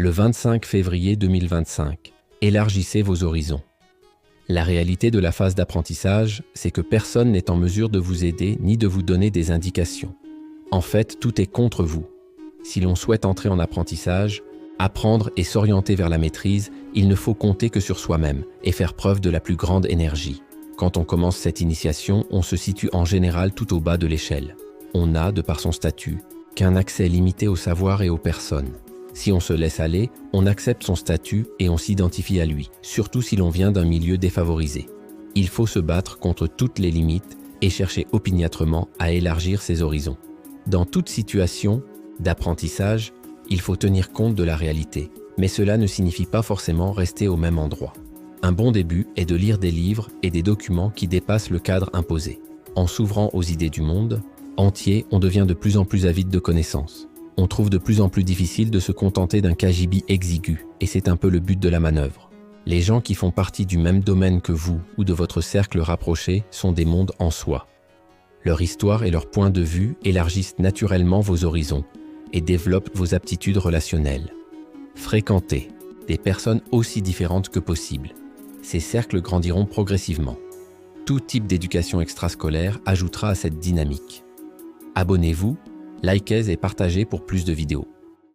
Le 25 février 2025, élargissez vos horizons. La réalité de la phase d'apprentissage, c'est que personne n'est en mesure de vous aider ni de vous donner des indications. En fait, tout est contre vous. Si l'on souhaite entrer en apprentissage, apprendre et s'orienter vers la maîtrise, il ne faut compter que sur soi-même et faire preuve de la plus grande énergie. Quand on commence cette initiation, on se situe en général tout au bas de l'échelle. On n'a, de par son statut, qu'un accès limité au savoir et aux personnes. Si on se laisse aller, on accepte son statut et on s'identifie à lui, surtout si l'on vient d'un milieu défavorisé. Il faut se battre contre toutes les limites et chercher opiniâtrement à élargir ses horizons. Dans toute situation d'apprentissage, il faut tenir compte de la réalité, mais cela ne signifie pas forcément rester au même endroit. Un bon début est de lire des livres et des documents qui dépassent le cadre imposé. En s'ouvrant aux idées du monde entier, on devient de plus en plus avide de connaissances. On trouve de plus en plus difficile de se contenter d'un cagibi exigu, et c'est un peu le but de la manœuvre. Les gens qui font partie du même domaine que vous ou de votre cercle rapproché sont des mondes en soi. Leur histoire et leur point de vue élargissent naturellement vos horizons et développent vos aptitudes relationnelles. Fréquentez des personnes aussi différentes que possible. Ces cercles grandiront progressivement. Tout type d'éducation extrascolaire ajoutera à cette dynamique. Abonnez-vous, likez et partagez pour plus de vidéos.